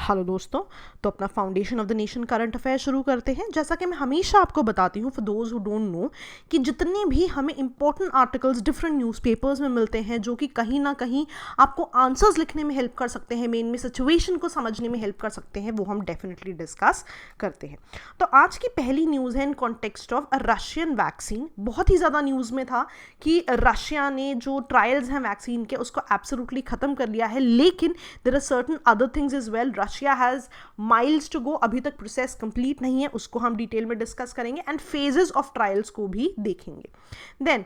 Hello दोस्तों, तो अपना foundation of the nation current affair शुरू करते हैं। जैसा कि मैं हमेशा आपको बताती हूँ, for those who don't know, कि जितने भी हमें इंपॉर्टेंट आर्टिकल्स डिफरेंट न्यूज़पेपर्स में मिलते हैं जो कि कहीं ना कहीं आपको आंसर्स लिखने में हेल्प कर सकते हैं, मेन में सिचुएशन को समझने में हेल्प कर सकते हैं, वो हम डेफिनेटली डिस्कस करते हैं। तो आज की पहली न्यूज़ है in context of Russian vaccine. बहुत ही ज़्यादा न्यूज़ में था कि रशिया ने जो ट्रायल्स हैं वैक्सीन के उसको एब्सोल्युटली ख़त्म कर लिया है, लेकिन there are certain other things as well. Russia has miles to go, अभी तक प्रोसेस कंप्लीट नहीं है, उसको हम डिटेल में डिस्कस करेंगे एंड फेजेस ऑफ ट्रायल्स को भी देखेंगे। Then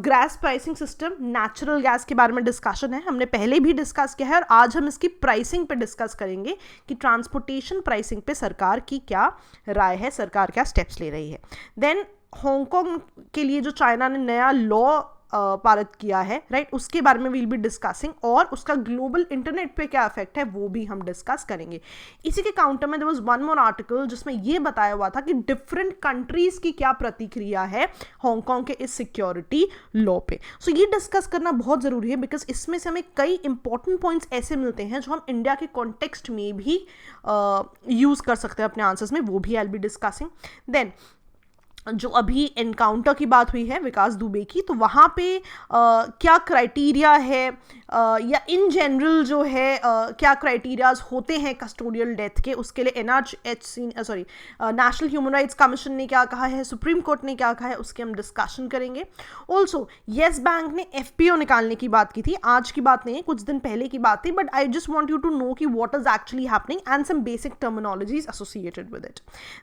gas pricing system, natural gas के बारे में डिस्कशन है, हमने पहले भी डिस्कस किया है और आज हम इसकी प्राइसिंग पे डिस्कस करेंगे कि ट्रांसपोर्टेशन प्राइसिंग पे सरकार की क्या राय है, सरकार क्या स्टेप्स ले रही है। देन हांगकांग के लिए जो चाइना ने नया लॉ पारित किया है, राइट, उसके बारे में विल बी डिस्कसिंग, और उसका ग्लोबल इंटरनेट पे क्या इफेक्ट है वो भी हम डिस्कस करेंगे। इसी के काउंटर में there was one more article जिसमें ये बताया हुआ था कि डिफरेंट कंट्रीज की क्या प्रतिक्रिया है हांगकांग के इस सिक्योरिटी लॉ पे। सो ये डिस्कस करना बहुत जरूरी है बिकॉज इसमें से हमें कई इंपॉर्टेंट पॉइंट्स ऐसे मिलते हैं जो हम इंडिया के कॉन्टेक्स्ट में भी यूज कर सकते हैं अपने आंसर्स में, वो भी I will be discussing. Then जो अभी एनकाउंटर की बात हुई है विकास दुबे की, तो वहाँ पे क्या क्राइटेरिया है या इन जनरल जो है क्या क्राइटेरियाज होते हैं कस्टोडियल डेथ के, उसके लिए नेशनल ह्यूमन राइट्स कमीशन ने क्या कहा है, सुप्रीम कोर्ट ने क्या कहा है, उसके हम डिस्कशन करेंगे। ऑल्सो येस बैंक ने एफपीओ निकालने की बात की थी, आज की बात नहीं है, कुछ दिन पहले की बात थी, but I just want you to know कि what is actually happening and some basic terminologies associated with it.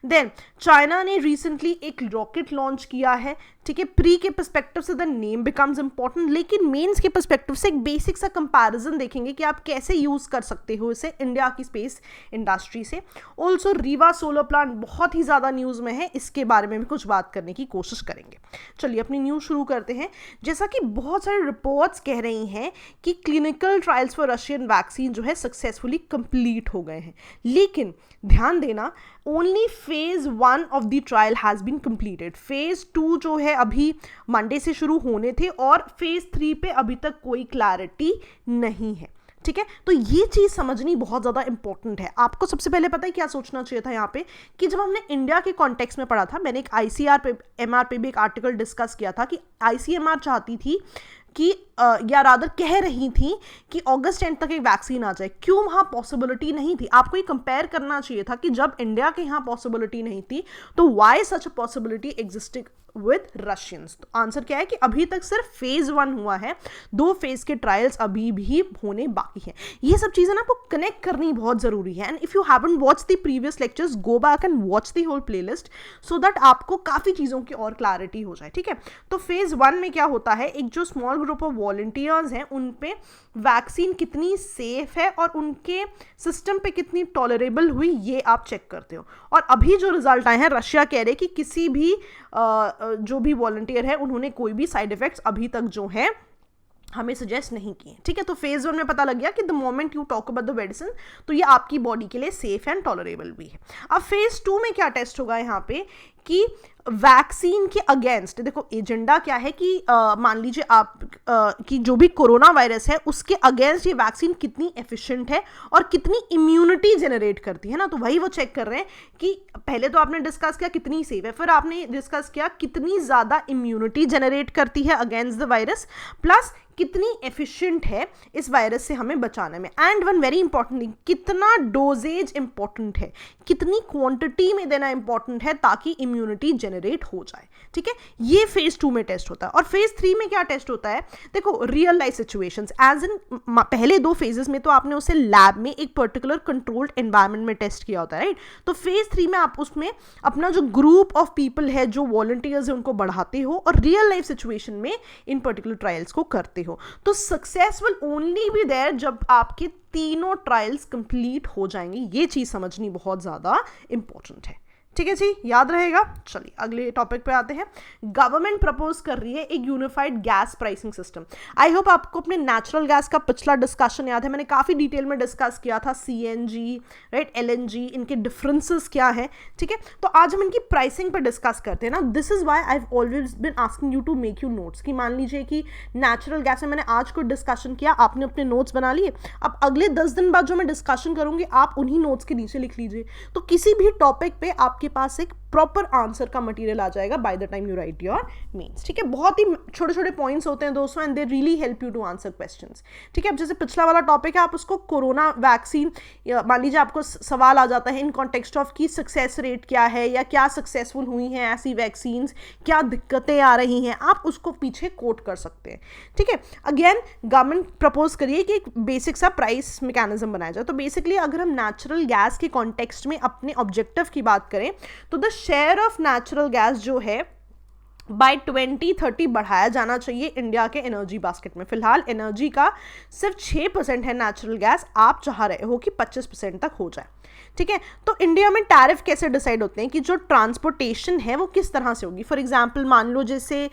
Then China ने रिसेंटली एक रॉकेट लॉन्च किया है, ठीक है। प्री के पर्सपेक्टिव से द नेम बिकम्स इंपॉर्टेंट, लेकिन मेंस के पर्सपेक्टिव से एक बेसिक सा कंपैरिजन देखेंगे कि आप कैसे यूज कर सकते हो इसे इंडिया की स्पेस इंडस्ट्री से। ऑल्सो रीवा सोलर प्लांट बहुत ही ज्यादा न्यूज में है, इसके बारे में भी कुछ बात करने की कोशिश करेंगे। चलिए अपनी न्यूज शुरू करते हैं। जैसा कि बहुत सारे रिपोर्ट्स कह रही हैं कि clinical trials for Russian vaccine जो है सक्सेसफुली कंप्लीट हो गए हैं, लेकिन ध्यान देना only phase 1 of the trial has been completed. Phase 2 जो है अभी मंडे से शुरू होने थे और फेज 3 पे अभी तक कोई क्लैरिटी नहीं है, ठीक है। तो ये चीज समझनी बहुत ज्यादा इंपॉर्टेंट है। आपको सबसे पहले पता है क्या सोचना चाहिए था यहाँ पे कि जब हमने इंडिया के कॉन्टेक्स्ट में पढ़ा था, मैंने एक आईसीआर पे एमआर पे भी एक आर्टिकल डिस्कस किया था कि आईसीएमआर चाहती थी कि या रादर कह रही थी कि अगस्त एंड तक एक वैक्सीन आ जाए। क्यों वहाँ पॉसिबिलिटी नहीं थी? आपको ये कंपेयर करना चाहिए था कि जब इंडिया के यहाँ पॉसिबिलिटी नहीं थी तो why such a possibility existing with Russians. तो आंसर क्या है कि अभी तक सिर्फ फेज 1 हुआ है, 2 फेज के ट्रायल्स अभी भी होने बाकी हैं। ये सब चीजें ना आपको कनेक्ट करनी बहुत जरूरी है, and if you haven't watch the previous lectures go back and watch the whole playlist so that आपको काफी चीजों की और क्लैरिटी हो जाए, ठीक है। तो फेज 1 में क्या होता है, एक जो स्मॉल ग्रुप ऑफ वॉलंटियर्स हैं उन पे वैक्सीन कितनी सेफ है और उनके सिस्टम पे कितनी टॉलरेबल हुई ये आप चेक करते हो। और अभी जो रिजल्ट आए हैं, रशिया कह रहे कि किसी भी जो भी वॉलंटियर है उन्होंने कोई भी साइड इफेक्ट्स अभी तक जो है हमें सजेस्ट नहीं किए, ठीक है। तो फेज 1 में पता लग गया कि the moment you talk about the medicine तो ये आपकी बॉडी के लिए सेफ एंड टॉलरेबल भी है। अब फेज 2 में क्या टेस्ट होगा यहाँ पे कि वैक्सीन के अगेंस्ट, देखो एजेंडा क्या है कि मान लीजिए आप कि जो भी कोरोना वायरस है उसके अगेंस्ट ये वैक्सीन कितनी एफिशिएंट है और कितनी इम्यूनिटी जनरेट करती है ना, तो वही वो चेक कर रहे हैं कि पहले तो आपने डिस्कस किया कितनी सेफ है, फिर आपने डिस्कस किया कितनी ज़्यादा इम्यूनिटी जनरेट करती है अगेंस्ट द वायरस, प्लस कितनी एफिशिएंट है इस वायरस से हमें बचाने में। And one very important thing, कितना डोजेज इंपॉर्टेंट है, कितनी क्वांटिटी में देना इंपॉर्टेंट है ताकि इम्यूनिटी जनरेट हो जाए, ठीक है। ये फेज 2 में टेस्ट होता है। और फेज 3 में क्या टेस्ट होता है, देखो real life situations, as in पहले 2 फेजेस में तो आपने उसे लैब में एक पर्टिकुलर कंट्रोल्ड एनवायरनमेंट में टेस्ट किया होता है, राइट। तो फेज 3 में आप उसमें अपना जो ग्रुप ऑफ पीपल है, जो वॉलंटियर्स है, उनको बढ़ाते हो और रियल लाइफ सिचुएशन में इन पर्टिकुलर ट्रायल्स को करते हो। तो success will only be there जब आपके तीनों ट्रायल्स कंप्लीट हो जाएंगे। ये चीज समझनी बहुत ज्यादा इंपॉर्टेंट है, ठीक है जी, याद रहेगा। चलिए अगले टॉपिक पे आते हैं। गवर्नमेंट प्रपोज कर रही है एक unified gas pricing system. I hope आपको अपने नेचुरल गैस का पिछला डिस्कशन याद है, मैंने काफ़ी डिटेल में डिस्कस किया था सीएनजी, राइट, एलएनजी, इनके डिफरेंसेस क्या है, ठीक है। तो आज हम इनकी प्राइसिंग पे डिस्कस करते हैं ना। This is why I have always been asking you to make you notes, कि मान लीजिए कि नेचुरल गैस में मैंने आज कोई डिस्कशन किया, आपने अपने नोट्स बना लिए, अब अगले 10 दिन बाद जो मैं डिस्कशन करूंगी आप उन्हीं नोट्स के नीचे लिख लीजिए, तो किसी भी टॉपिक पे आपके पास एक प्रॉपर आंसर का मटेरियल आ जाएगा by the time you write your mains, ठीक है। बहुत ही छोटे छोटे पॉइंट्स होते हैं दोस्तों, and they really help you to answer questions, ठीक है। अब जैसे पिछला वाला टॉपिक है, आप उसको कोरोना वैक्सीन, मान लीजिए आपको सवाल आ जाता है इन कॉन्टेक्स्ट ऑफ की सक्सेस रेट क्या है, या क्या सक्सेसफुल हुई हैं ऐसी वैक्सीन्स, क्या दिक्कतें आ रही हैं, आप उसको पीछे कोट कर सकते हैं, ठीक है। अगेन गवर्नमेंट प्रपोज करिए कि एक बेसिक सा प्राइस मैकेनिज्म बनाया जाए। तो बेसिकली अगर हम नेचुरल गैस के कॉन्टेक्स्ट में अपने ऑब्जेक्टिव की बात करें तो the share of natural gas जो है बाय 2030 बढ़ाया जाना चाहिए इंडिया के एनर्जी बास्केट में। फिलहाल एनर्जी का सिर्फ 6% है नेचुरल गैस, आप चाह रहे हो कि 25% तक हो जाए, ठीक है। तो इंडिया में टैरिफ कैसे डिसाइड होते हैं कि जो ट्रांसपोर्टेशन है वो किस तरह से होगी। फॉर एग्जांपल मान लो जैसे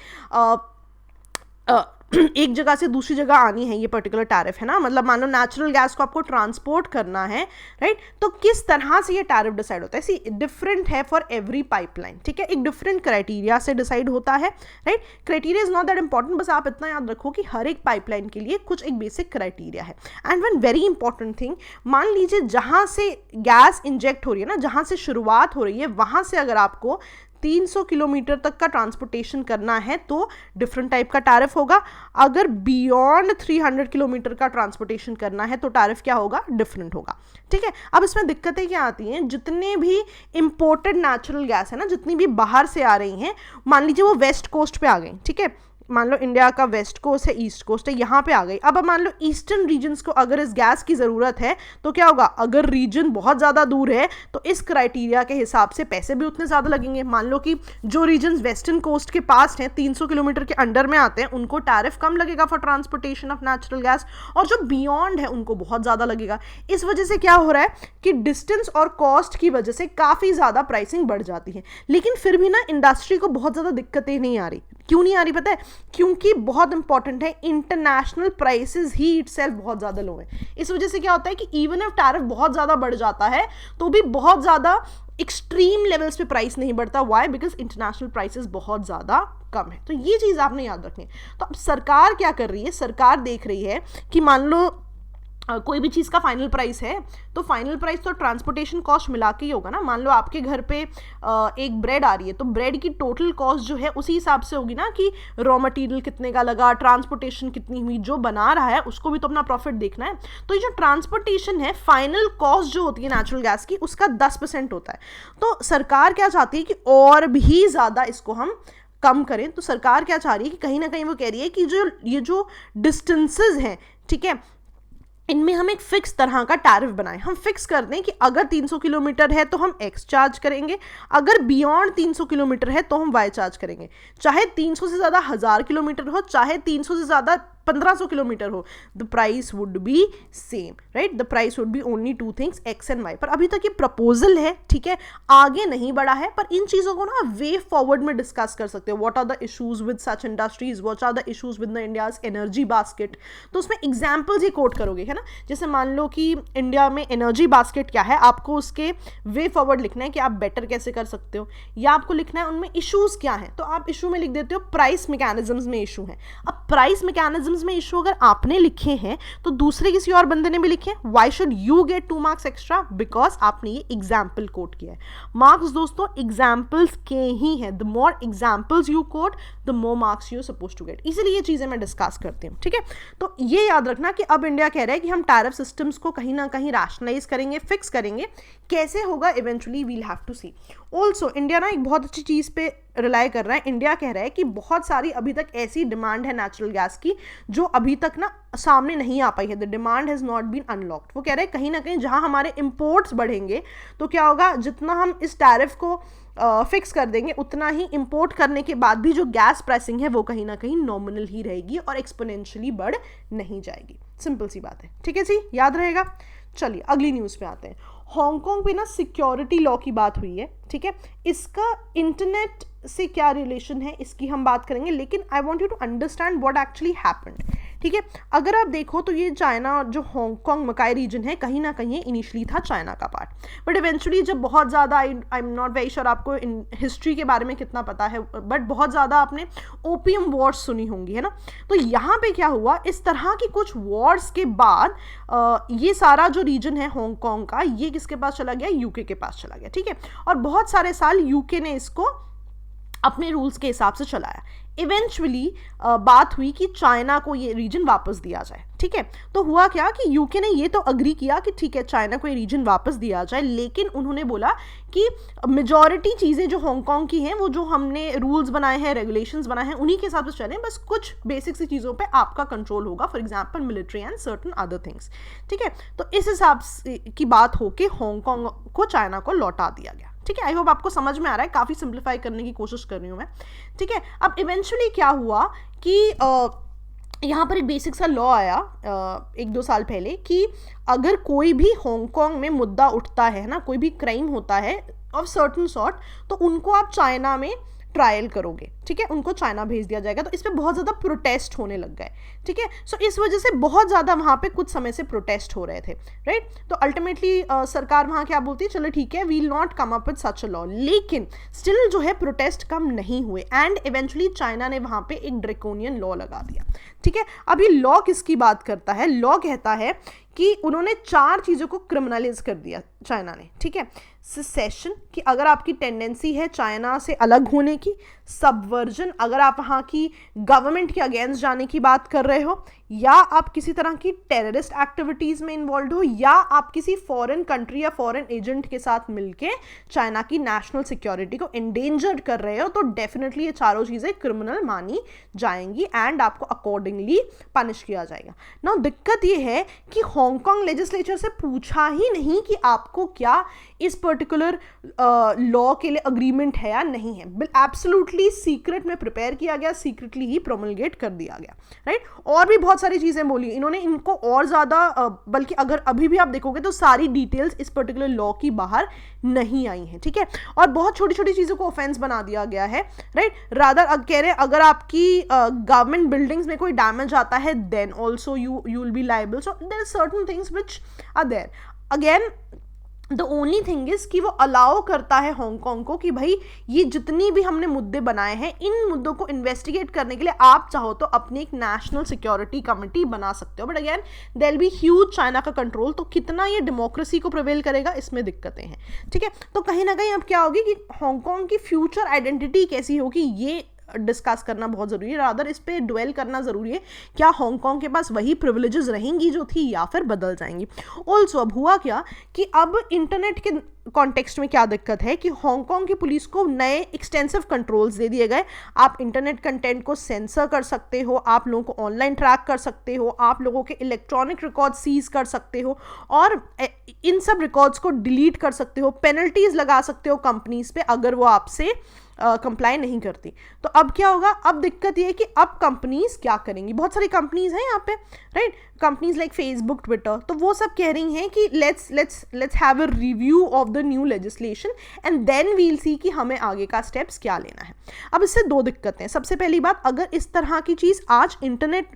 एक जगह से दूसरी जगह आनी है, ये पर्टिकुलर टैरिफ है ना, मतलब मान लो नेचुरल गैस को आपको ट्रांसपोर्ट करना है, राइट, तो किस तरह से ये टैरिफ डिसाइड होता है। सी डिफरेंट है फॉर एवरी पाइपलाइन, ठीक है, एक डिफरेंट क्राइटेरिया से डिसाइड होता है, right. Criteria is not that important, बस आप इतना याद रखो कि हर एक पाइपलाइन के लिए कुछ एक बेसिक क्राइटेरिया है। And one very important thing, मान लीजिए जहां से गैस इंजेक्ट हो रही है ना, जहां से शुरुआत हो रही है, वहां से अगर आपको 300 किलोमीटर तक का ट्रांसपोर्टेशन करना है तो डिफरेंट टाइप का टैरिफ होगा। अगर बियॉन्ड 300 किलोमीटर का ट्रांसपोर्टेशन करना है तो टैरिफ क्या होगा, डिफरेंट होगा, ठीक है। अब इसमें दिक्कतें क्या आती हैं, जितने भी इंपोर्टेड नेचुरल गैस है ना, जितनी भी बाहर से आ रही हैं, मान लीजिए वो वेस्ट कोस्ट पे आ गई, ठीक है, मान लो इंडिया का वेस्ट कोस्ट है, ईस्ट कोस्ट है, यहाँ पे आ गई। अब मान लो ईस्टर्न रीजन्स को अगर इस गैस की ज़रूरत है तो क्या होगा, अगर रीजन बहुत ज़्यादा दूर है तो इस क्राइटेरिया के हिसाब से पैसे भी उतने ज़्यादा लगेंगे। मान लो कि जो रीजन्स वेस्टर्न कोस्ट के पास हैं, 300 किलोमीटर के अंडर में आते हैं, उनको टैरिफ कम लगेगा for transportation of natural gas, और जो बियॉन्ड है उनको बहुत ज़्यादा लगेगा। इस वजह से क्या हो रहा है कि डिस्टेंस और कॉस्ट की वजह से काफ़ी ज़्यादा प्राइसिंग बढ़ जाती है। लेकिन फिर भी ना इंडस्ट्री को बहुत ज़्यादा दिक्कतें नहीं आ रही। क्यों नहीं आ रही पता है, क्योंकि बहुत इंपॉर्टेंट है, इंटरनेशनल प्राइसेस ही इटसेल्फ बहुत ज़्यादा लो है। इस वजह से क्या होता है कि इवन इफ टैरिफ बहुत ज़्यादा बढ़ जाता है तो भी बहुत ज़्यादा एक्सट्रीम लेवल्स पे प्राइस नहीं बढ़ता। वाई, बिकॉज इंटरनेशनल प्राइसेस बहुत ज़्यादा कम है। तो ये चीज़ आपने याद रखनी है। तो अब सरकार क्या कर रही है, सरकार देख रही है कि मान लो कोई भी चीज़ का फाइनल प्राइस है, तो फाइनल प्राइस तो ट्रांसपोर्टेशन कॉस्ट मिला के ही होगा ना। मान लो आपके घर पे एक ब्रेड आ रही है, तो ब्रेड की टोटल कॉस्ट जो है उसी हिसाब से होगी ना, कि रॉ मटेरियल कितने का लगा, ट्रांसपोर्टेशन कितनी हुई, जो बना रहा है उसको भी तो अपना प्रॉफिट देखना है। तो ये जो ट्रांसपोर्टेशन है, फाइनल कॉस्ट जो होती है नेचुरल गैस की, उसका 10% होता है। तो सरकार क्या चाहती है कि और भी ज़्यादा इसको हम कम करें। तो सरकार क्या चाह रही है कि कहीं ना कहीं वो कह रही है कि जो डिस्टेंसेज हैं, ठीक है, इनमें हम एक फिक्स तरह का टैरिफ बनाएं। हम फिक्स कर दें कि अगर 300 किलोमीटर है तो हम एक्स चार्ज करेंगे, अगर बियॉन्ड 300 किलोमीटर है तो हम वाई चार्ज करेंगे। चाहे 300 से ज़्यादा 1000 किलोमीटर हो, चाहे 300 से ज़्यादा 1500 किलोमीटर हो, the price would be same, right, the price would be only two things, X and Y. पर अभी तक ये प्रपोजल है, ठीक है, आगे नहीं बढ़ा है। पर इन चीज़ों को ना वे फॉरवर्ड में डिस्कस कर सकते हो। What are the issues with such industries, what are the issues with the India's energy basket. तो उसमें एग्जाम्पल्स ही कोट करोगे, है ना। जैसे मान लो कि इंडिया में एनर्जी बास्केट क्या है, आपको उसके वे फॉरवर्ड लिखना है कि आप बेटर कैसे कर सकते हो, या आपको लिखना है उनमें इशूज़ क्या हैं। तो आप इशू में लिख देते हो प्राइस मैकेनिज्म्स में इशू है। अब प्राइस मैकेनिज्म में इशू अगर आपने लिखे हैं तो दूसरे किसी और बंदे ने भी लिखे हैं, why should you get 2 marks extra, because आपने ये एग्जाम्पल कोट किया है। मार्क्स दोस्तों एग्जाम्पल्स के ही हैं, the more examples you quote the more marks you suppose to get. इसीलिए ये चीजें मैं डिस्कस करती हूँ, ठीक है। तो ये याद रखना कि अब इंडिया कह रहा है कि हम टैरिफ सिस्टम्स को कहीं ना कहीं रैशनलाइज करेंगे, फिक्स करेंगे। कैसे होगा eventually we'll have to see. Also India ना एक बहुत अच्छी चीज़ पे रिलाई कर रहा है। इंडिया कह रहा है कि बहुत सारी अभी तक ऐसी डिमांड है नेचुरल गैस की जो अभी तक ना सामने नहीं आ पाई है। The demand has not been unlocked. वो कह रहे हैं कहीं ना कहीं जहां हमारे इंपोर्ट्स बढ़ेंगे तो क्या होगा, जितना हम इस टैरिफ को फिक्स कर देंगे उतना ही इंपोर्ट करने के बाद भी जो गैस प्राइसिंग है वो कहीं ना कहीं नॉमिनल ही रहेगी और एक्सपोनेंशियली बढ़ नहीं जाएगी। सिंपल सी बात है, ठीक है जी, याद रहेगा। चलिए अगली न्यूज़ पे आते हैं। हांगकांग पे ना सिक्योरिटी लॉ की बात हुई है, ठीक है, इसका इंटरनेट से क्या रिलेशन है इसकी हम बात करेंगे, लेकिन I want you to understand what actually happened, ठीक है। अगर आप देखो तो ये चाइना जो हांगकांग मकाई रीजन है कहीं ना कहीं इनिशियली था चाइना का पार्ट, बट इवेंचुअली जब बहुत ज़्यादा I am not very sure आपको इन हिस्ट्री के बारे में कितना पता है, बट बहुत ज़्यादा आपने ओपियम वॉर्स सुनी होंगी, है ना। तो यहाँ पे क्या हुआ, इस तरह की कुछ वॉर्स के बाद ये सारा जो रीजन है हांगकांग का, ये किसके पास चला गया, यूके के पास चला गया, ठीक है। और बहुत सारे साल यूके ने इसको अपने रूल्स के हिसाब से चलाया। इवेंचुअली बात हुई कि चाइना को ये रीजन वापस दिया जाए, ठीक है। तो हुआ क्या कि यूके ने ये तो अग्री किया कि ठीक है चाइना को ये रीजन वापस दिया जाए, लेकिन उन्होंने बोला कि मेजॉरिटी चीज़ें जो हांगकांग की हैं वो जो हमने रूल्स बनाए हैं, रेगुलेशंस बनाए हैं, उन्हीं के हिसाब से चलें, बस कुछ बेसिक सी चीज़ों पे आपका कंट्रोल होगा, for example military and certain other things, ठीक है। तो इस हिसाब से की बात होके हांगकांग को चाइना को लौटा दिया गया, ठीक है। आई होप आपको समझ में आ रहा है, काफ़ी सिंप्लीफाई करने की कोशिश कर रही हूँ मैं, ठीक है। अब इवेंचुअली क्या हुआ कि यहाँ पर एक बेसिक सा लॉ आया 1-2 साल पहले कि अगर कोई भी हांगकांग में मुद्दा उठता है ना, कोई भी क्राइम होता है ऑफ सर्टन सॉर्ट, तो उनको आप चाइना में ट्रायल करोगे, ठीक है, उनको चाइना भेज दिया जाएगा। तो इस पर बहुत ज़्यादा प्रोटेस्ट होने लग गए, ठीक है। सो इस वजह से बहुत ज़्यादा वहाँ पे कुछ समय से प्रोटेस्ट हो रहे थे, राइट। तो अल्टीमेटली सरकार वहाँ क्या बोलती है, चलो ठीक है, we'll not come up with such a law, लेकिन स्टिल जो है प्रोटेस्ट कम नहीं हुए एंड इवेंचुअली चाइना ने वहाँ पे एक ड्रेकोनियन लॉ लगा दिया, ठीक है। अब ये लॉ किसकी बात करता है, लॉ कहता है कि उन्होंने 4 चीज़ों को क्रिमिनलाइज कर दिया चाइना ने, ठीक है। सिसेशन, कि अगर आपकी टेंडेंसी है चाइना से अलग होने की, सबवर्जन, अगर आप वहाँ की गवर्नमेंट के अगेंस्ट जाने की बात कर रहे हो, या आप किसी तरह की टेररिस्ट एक्टिविटीज़ में इन्वॉल्व हो, या आप किसी फॉरेन कंट्री या फॉरेन एजेंट के साथ मिलके चाइना की नेशनल सिक्योरिटी को एंडेंजर्ड कर रहे हो, तो डेफिनेटली ये चारों चीज़ें क्रिमिनल मानी जाएंगी एंड आपको अकॉर्डिंगली पनिश किया जाएगा। नाउ दिक्कत ये है कि हांगकांग लेजिस्लेचर से पूछा ही नहीं कि आपको क्या इस पर्टिकुलर लॉ के लिए अग्रीमेंट है या नहीं है, एब्सोल्युटली सीक्रेट में प्रिपेयर किया गया, सीक्रेटली ही प्रोमलगेट कर दिया गया, राइट। और भी बहुत सारी चीज़ें बोली इन्होंने, इनको और ज़्यादा बल्कि अगर अभी भी आप देखोगे तो सारी डिटेल्स इस पर्टिकुलर लॉ की बाहर नहीं आई हैं, ठीक है। और बहुत छोटी छोटी चीज़ों को ऑफेंस बना दिया गया है, राइट। रादर कह रहे अगर आपकी गवर्नमेंट बिल्डिंग्स में कोई डैमेज आता है then also you will be liable, so there are certain things which are there. Again the only thing is कि वो अलाउ करता है हांगकांग को कि भाई ये जितनी भी हमने मुद्दे बनाए हैं, इन मुद्दों को इन्वेस्टिगेट करने के लिए आप चाहो तो अपनी एक नेशनल सिक्योरिटी कमेटी बना सकते हो, but again there will be huge China का कंट्रोल, तो कितना ये डेमोक्रेसी को प्रिवेल करेगा इसमें दिक्कतें हैं, ठीक है। तो कहीं ना कहीं अब क्या होगी कि हांगकांग की फ्यूचर आइडेंटिटी कैसी होगी ये डिस्कस करना बहुत ज़रूरी है, रादर इस पे ड्वेल करना ज़रूरी है, क्या हांगकांग के पास वही प्रिविलेजेस रहेंगी जो थी या फिर बदल जाएंगी। ऑल्सो अब हुआ क्या कि अब इंटरनेट के कॉन्टेक्स्ट में क्या दिक्कत है कि हांगकांग की पुलिस को नए एक्सटेंसिव कंट्रोल्स दे दिए गए, आप इंटरनेट कंटेंट को सेंसर कर सकते हो, आप लोगों को ऑनलाइन ट्रैक कर सकते हो, आप लोगों के इलेक्ट्रॉनिक रिकॉर्ड सीज कर सकते हो और इन सब रिकॉर्ड्स को डिलीट कर सकते हो, पेनल्टीज लगा सकते हो कंपनीज पे अगर वो आपसे कंप्लाई नहीं करती। तो अब क्या होगा, अब दिक्कत ये है कि अब कंपनीज क्या करेंगी, बहुत सारी कंपनीज हैं यहाँ पे, right, companies like Facebook, Twitter, तो वो सब कह रही हैं कि let's have a review of the new legislation and then we'll see कि हमें आगे का स्टेप्स क्या लेना है। अब इससे 2 दिक्कतें, सबसे पहली बात, अगर इस तरह की चीज़ आज इंटरनेट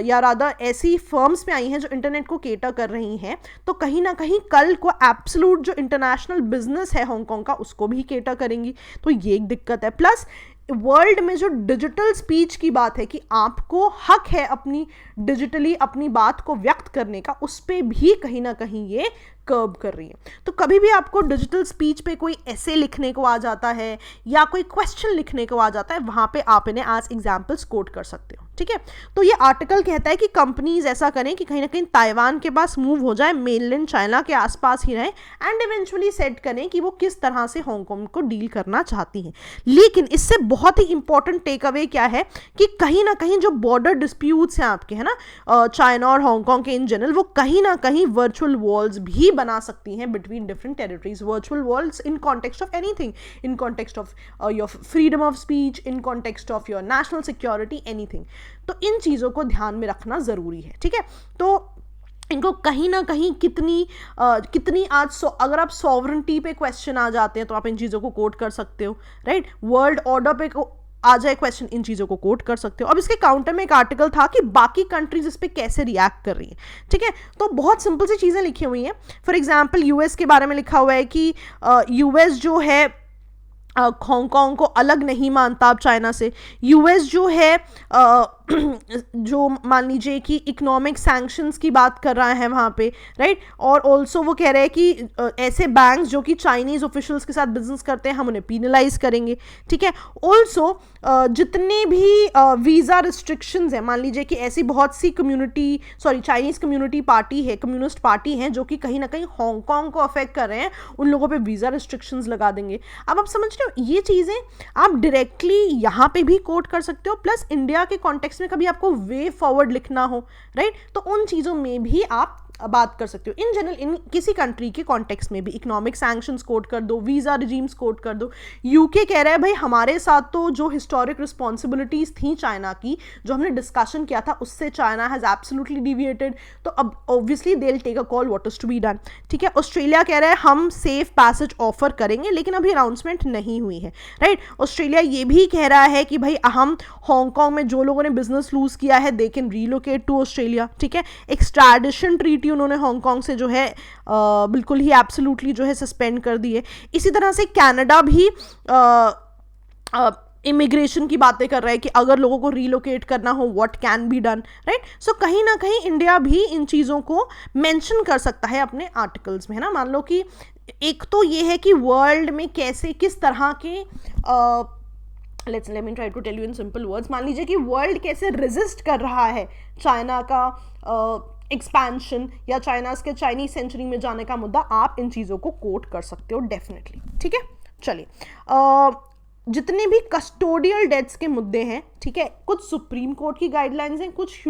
या रादर ऐसी फर्म्स में आई हैं जो इंटरनेट को केटर कर रही हैं, तो कहीं ना कहीं कल को एब्सोल्यूट जो इंटरनेशनल बिजनेस है हांगकांग का उसको भी केटर करेंगी, तो ये एक दिक्कत है। प्लस वर्ल्ड में जो डिजिटल स्पीच की बात है कि आपको हक है अपनी डिजिटली अपनी बात को व्यक्त करने का, उस पर भी कहीं ना कहीं ये कर्ब कर रही है। तो कभी भी आपको डिजिटल स्पीच पे कोई ऐसे लिखने को आ जाता है या कोई क्वेश्चन लिखने को आ जाता है, वहां पे आप इन्हें आज एग्जाम्पल्स कोट कर सकते हो, ठीक है। तो ये आर्टिकल कहता है कि कंपनीज ऐसा करें कि कहीं ना कहीं ताइवान के पास मूव हो जाए, मेनलैंड चाइना के आसपास ही रहें एंड इवेंचुअली सेट करें कि वो किस तरह से हांगकांग को डील करना चाहती हैं। लेकिन इससे बहुत ही इंपॉर्टेंट टेक अवे क्या है कि कहीं ना कहीं जो बॉर्डर डिस्प्यूट्स हैं आपके, है ना, चाइना और हांगकांग के इन जनरल, वो कहीं ना कहीं वर्चुअल वॉल्स भी बना सकती हैं between different territories, virtual walls in context of anything, in context of your freedom of speech, in context of your national security, anything. तो इन चीज़ों को ध्यान में रखना ज़रूरी है, ठीक है। तो इनको कहीं ना कहीं कितनी आज अगर आप सॉवरेंटी पे क्वेश्चन आ जाते हैं तो आप इन चीज़ों को कोट कर सकते हो, राइट। वर्ल्ड ऑर्डर पे आ जाए क्वेश्चन, इन चीज़ों को कोट कर सकते हो। अब इसके काउंटर में एक आर्टिकल था कि बाकी कंट्रीज इस पे कैसे रिएक्ट कर रही हैं, ठीक है। तो बहुत सिंपल सी चीज़ें लिखी हुई हैं। फॉर एग्जाम्पल यूएस के बारे में लिखा हुआ है कि यूएस जो है हांगकांग को अलग नहीं मानता अब चाइना से। यूएस जो है जो मान लीजिए कि इकोनॉमिक सैंक्शंस की बात कर रहा है वहाँ पे, राइट। और ऑल्सो वो कह रहे हैं कि ऐसे बैंक्स जो कि चाइनीज़ ऑफिशियल्स के साथ बिजनेस करते हैं हम उन्हें पीनलाइज करेंगे, ठीक है। ऑल्सो जितने भी वीज़ा रिस्ट्रिक्शंस हैं, मान लीजिए कि ऐसी बहुत सी चाइनीज़ कम्युनिटी पार्टी है, कम्युनिस्ट पार्टी हैं जो कि कहीं ना कहीं हांगकांग को अफेक्ट कर रहे हैं, उन लोगों पे वीज़ा रिस्ट्रिक्शंस लगा देंगे। अब आप समझ रहे हो, ये चीज़ें आप डायरेक्टली यहाँ पे भी कोट कर सकते हो, प्लस इंडिया के कॉन्टेक्स्ट में कभी आपको वे फॉरवर्ड लिखना हो, राइट, तो उन चीज़ों में भी आप बात कर सकते हो। इन जनरल इन किसी कंट्री के कॉन्टेक्स्ट में भी इकोनॉमिक सैंक्शंस कोट कर दो, वीज़ा रिजीम्स कोट कर दो। यूके कह रहा है भाई हमारे साथ तो जो हिस्टोरिक रिस्पॉन्सिबिलिटीज़ थी चाइना की, जो हमने डिस्कशन किया था, उससे चाइना हैज़ एब्सोल्युटली डिविएटेड, तो अब obviously they will take a call what is to be done, ठीक है। ऑस्ट्रेलिया कह रहा है हम सेफ पैसेज ऑफर करेंगे, लेकिन अभी अनाउंसमेंट नहीं हुई है, राइट। ऑस्ट्रेलिया ये भी कह रहा है कि भाई हम हांगकांग में जो लोगों ने बिजनेस लूज किया है they can relocate to Australia, ठीक है। एक्सट्रैडिशन ट्रीटी उन्होंने हांगकांग से जो है बिल्कुल ही एब्सोल्युटली जो है सस्पेंड कर दी है। इसी तरह से कनाडा भी इमिग्रेशन की बातें कर रहा है कि अगर लोगों को रीलोकेट करना हो what can be done, right. So कहीं ना कहीं इंडिया भी इन चीज़ों को मेंशन कर सकता है अपने आर्टिकल्स में, है ना। मान लो कि एक तो ये है कि वर्ल्ड में कैसे किस तरह के let me try to tell you in simple words. मान लीजिए कि वर्ल्ड कैसे रेजिस्ट कर रहा है चाइना का एक्सपेंशन या चाइनीज सेंचुरी में जाने का मुद्दा, आप इन चीज़ों को कोट कर सकते हो डेफिनेटली, ठीक है। चलिए जितने भी कस्टोडियल डेट्स के मुद्दे हैं, ठीक है, कुछ सुप्रीम कोर्ट की गाइडलाइंस हैं, कुछ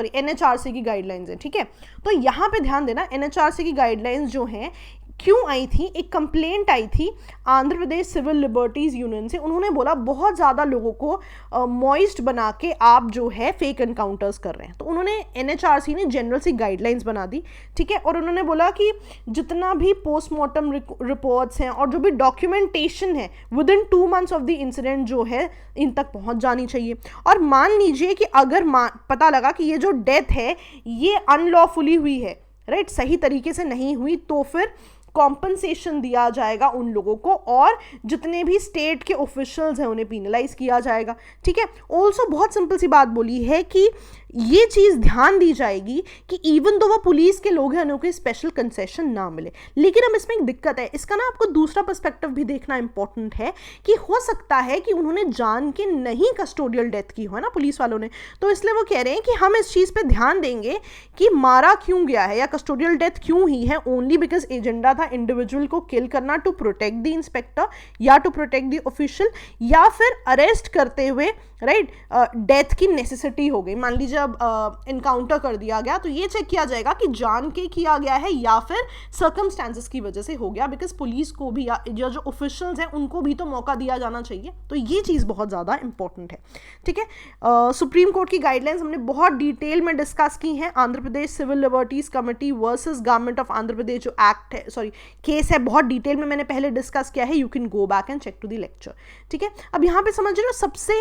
एनएचआरसी की गाइडलाइंस हैं, ठीक है। तो यहाँ पे ध्यान देना, एनएचआरसी की गाइडलाइंस जो हैं क्यों आई थी, एक कंप्लेंट आई थी Andhra Pradesh civil liberties union से। उन्होंने बोला बहुत ज़्यादा लोगों को मॉइस्ट बना के आप जो है फेक एनकाउंटर्स कर रहे हैं। तो उन्होंने एनएचआरसी ने जनरल सी गाइडलाइंस बना दी, ठीक है। और उन्होंने बोला कि जितना भी पोस्टमार्टम रिपोर्ट्स हैं और जो भी डॉक्यूमेंटेशन है with in 2 months of the incident जो है इन तक पहुँच जानी चाहिए। और मान लीजिए कि अगर पता लगा कि ये जो डेथ है ये अनलॉफुली हुई है, राइट, सही तरीके से नहीं हुई, तो फिर कॉम्पनसेशन दिया जाएगा उन लोगों को और जितने भी स्टेट के ऑफिशियल्स हैं उन्हें पीनलाइज किया जाएगा, ठीक है। ऑल्सो बहुत सिंपल सी बात बोली है कि ये चीज़ ध्यान दी जाएगी कि इवन दो वो पुलिस के लोग हैं उन्हें कोई स्पेशल कंसेशन ना मिले। लेकिन अब इसमें एक दिक्कत है, इसका ना आपको दूसरा पर्सपेक्टिव भी देखना इंपॉर्टेंट है कि हो सकता है कि उन्होंने जान के नहीं कस्टोडियल डेथ की हो, है ना, पुलिस वालों ने। तो इसलिए वो कह रहे हैं कि हम इस चीज़ पे ध्यान देंगे कि मारा क्यों गया है या कस्टोडियल डेथ क्यों हुई है, ओनली बिकॉज एजेंडा था इंडिविजुअल को किल करना टू प्रोटेक्ट द इंस्पेक्टर या टू प्रोटेक्ट द ऑफिशियल, या फिर अरेस्ट करते हुए, राइट, डेथ की नेसेसिटी हो गई। मान लीजिए अब इनकाउंटर कर दिया गया तो ये चेक किया जाएगा कि जान के किया गया है या फिर सर्कमस्टांसेस की वजह से हो गया, बिकॉज पुलिस को भी या जो ऑफिशियल्स हैं उनको भी तो मौका दिया जाना चाहिए। तो ये चीज़ बहुत ज़्यादा इंपॉर्टेंट है, ठीक है। सुप्रीम कोर्ट की गाइडलाइंस हमने बहुत डिटेल में डिस्कस की हैं। Andhra Pradesh civil liberties committee versus government of Andhra Pradesh जो एक्ट है, केस है, बहुत डिटेल में मैंने पहले डिस्कस किया है। You can go back and check to the lecture, ठीक है। अब यहाँ पे समझ रहे हो सबसे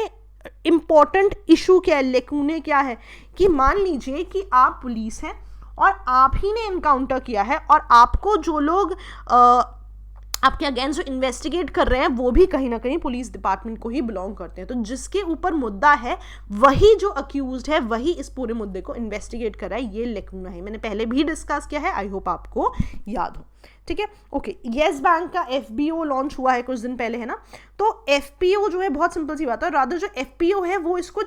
इंपॉर्टेंट इशू क्या है, लेकुने क्या है, कि मान लीजिए कि आप पुलिस हैं और आप ही ने इनकाउंटर किया है और आपको जो लोग आपके अगेंस्ट जो इन्वेस्टिगेट कर रहे हैं वो भी कहीं ना कहीं पुलिस डिपार्टमेंट को ही बिलोंग करते हैं। तो जिसके ऊपर मुद्दा है वही जो अक्यूज्ड है वही इस पूरे मुद्दे को इन्वेस्टिगेट कर रहा है, ये लेकुना है। मैंने पहले भी डिस्कस किया है, आई होप आपको याद हो, ठीक है। ओके, येस बैंक का एफपीओ लॉन्च हुआ है कुछ दिन पहले, है ना। तो एफपीओ जो है बहुत सिंपल सी बात है, रादर जो एफपीओ है वो इसको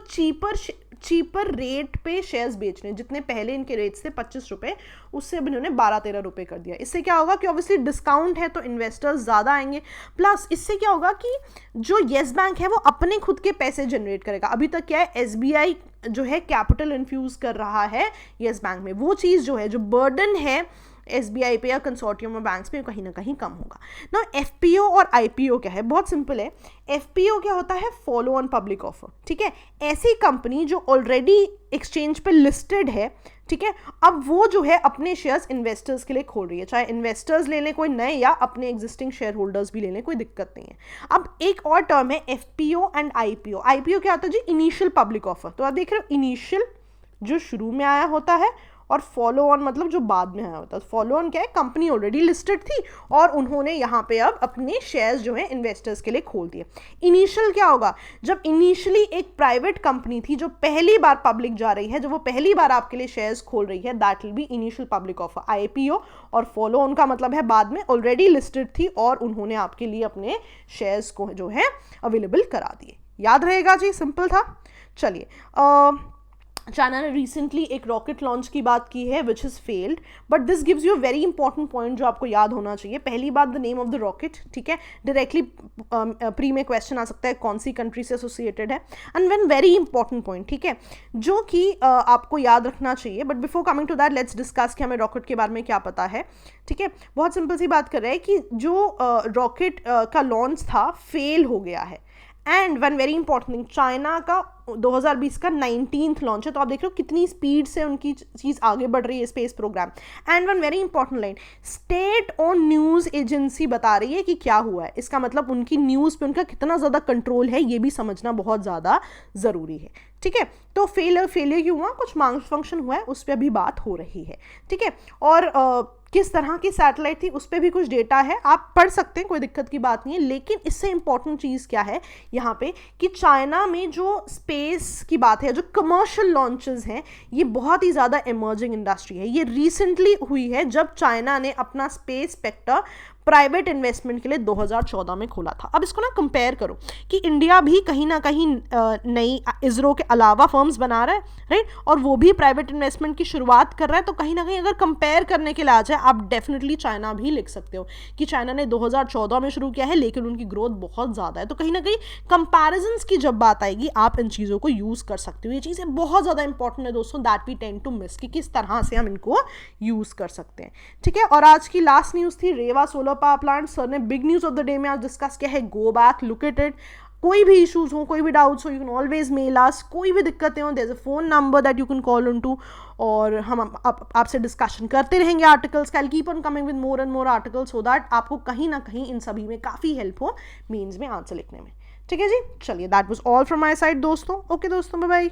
चीपर रेट पे शेयर्स बेच रहे हैं। जितने पहले इनके रेट्स थे 25 रुपये, उससे अब इन्होंने 12-13 रुपये कर दिया। इससे क्या होगा कि ऑब्वियसली डिस्काउंट है तो इन्वेस्टर्स ज़्यादा आएंगे, प्लस इससे क्या होगा कि जो येस बैंक है वो अपने खुद के पैसे जनरेट करेगा। अभी तक क्या है, एसबीआई जो है कैपिटल इन्फ्यूज कर रहा है येस बैंक में, वो चीज़ जो है, जो बर्डन है एसबीआई पे या कंसोर्टियम और बैंक्स पे कहीं ना कहीं कम होगा ना। एफपीओ और आईपीओ क्या है, बहुत सिंपल है। एफपीओ क्या होता है, फॉलो ऑन पब्लिक ऑफर, ठीक है। ऐसी कंपनी जो ऑलरेडी एक्सचेंज पे लिस्टेड है, ठीक है। अब वो जो है अपने शेयर्स इन्वेस्टर्स के लिए खोल रही है, चाहे इन्वेस्टर्स ले लें कोई नए या अपने एग्जिस्टिंग शेयर होल्डर्स भी ले लें, कोई दिक्कत नहीं है। अब एक और टर्म है एफपीओ एंड आईपीओ। आईपीओ क्या होता है जी? Initial public offer. तो आप देख रहे हो, इनिशियल जो शुरू में आया होता है, और फॉलो ऑन मतलब जो बाद में आया होता है। फॉलो ऑन क्या है? कंपनी ऑलरेडी लिस्टेड थी और उन्होंने यहाँ पे अब अपने शेयर्स जो है इन्वेस्टर्स के लिए खोल दिए। इनिशियल क्या होगा? जब इनिशियली एक प्राइवेट कंपनी थी जो पहली बार पब्लिक जा रही है, जब वो पहली बार आपके लिए शेयर्स खोल रही है, that will be initial public offer. IPO और फॉलो ऑन का मतलब है बाद में ऑलरेडी लिस्टेड थी और उन्होंने आपके लिए अपने शेयर्स को जो है अवेलेबल करा दिए। याद रहेगा जी, सिंपल था। चलिए, चाइना ने रिसेंटली एक रॉकेट लॉन्च की बात की है which is failed, but this gives you very important point जो आपको याद होना चाहिए। पहली बात, the name of the rocket, ठीक है, डायरेक्टली प्री में क्वेश्चन आ सकता है कौन सी कंट्री से एसोसिएटेड है। And one very important point, ठीक है, जो कि आपको याद रखना चाहिए। But before coming to that let's discuss कि हमें रॉकेट के बारे में क्या पता है। ठीक है, बहुत सिंपल सी बात कर रहे हैं कि जो रॉकेट का लॉन्च था फेल हो गया है। And one very important thing, China का 2020 का 19th लॉन्च है। तो आप देख रहे हो कितनी स्पीड से उनकी चीज़ आगे बढ़ रही है, space programme. And one very important line, state own news agency बता रही है कि क्या हुआ है। इसका मतलब उनकी न्यूज़ पे उनका कितना ज़्यादा कंट्रोल है, ये भी समझना बहुत ज़्यादा ज़रूरी है। ठीक है, तो फेलियर क्यों हुआ? कुछ मार्क्स फंक्शन हुआ है, उस पर अभी बात हो रही है। ठीक है, और किस तरह की सैटेलाइट थी उस पर भी कुछ डेटा है, आप पढ़ सकते हैं, कोई दिक्कत की बात नहीं है। लेकिन इससे इंपॉर्टेंट चीज़ क्या है यहाँ पे कि चाइना में जो स्पेस की बात है, जो कमर्शियल लॉन्चेस हैं, ये बहुत ही ज़्यादा इमर्जिंग इंडस्ट्री है। ये रिसेंटली हुई है जब चाइना ने अपना स्पेस सेक्टर प्राइवेट इन्वेस्टमेंट के लिए 2014 में खोला था। अब इसको ना कंपेयर करो कि इंडिया भी कहीं ना कहीं नई इसरो के अलावा फर्म्स बना रहा है, राइट, और वो भी प्राइवेट इन्वेस्टमेंट की शुरुआत कर रहा है। तो कहीं ना कहीं अगर कंपेयर करने के लिए आ जाए, आप डेफिनेटली चाइना भी लिख सकते हो कि चाइना ने 2014 में शुरू किया है लेकिन उनकी ग्रोथ बहुत ज़्यादा है। तो कहीं ना कहीं कंपैरिजंस की जब बात आएगी, आप इन चीज़ों को यूज़ कर सकते हो। ये चीज़ें बहुत ज़्यादा इंपॉर्टेंट है दोस्तों, that we tend to miss, कि किस तरह से हम इनको यूज़ कर सकते हैं। ठीक है, और आज की लास्ट न्यूज़ थी Rewa solar power plant. Sir ने big news of the day में आज डिस्कस किया है, go back, look at it. कोई भी इश्यूज हो, कोई भी डाउट्स हो, you can always mail us. कोई भी दिक्कतें हो, there is a phone number that you can call on to, और हम आपसे डिस्कशन करते रहेंगे आर्टिकल्स का। I keep on coming with more and more articles so that आपको कहीं ना कहीं इन सभी में काफ़ी हेल्प हो मेंस में आंसर लिखने में। ठीक है जी, चलिए, that was all from my side दोस्तों। ओके दोस्तों, बाय बाय।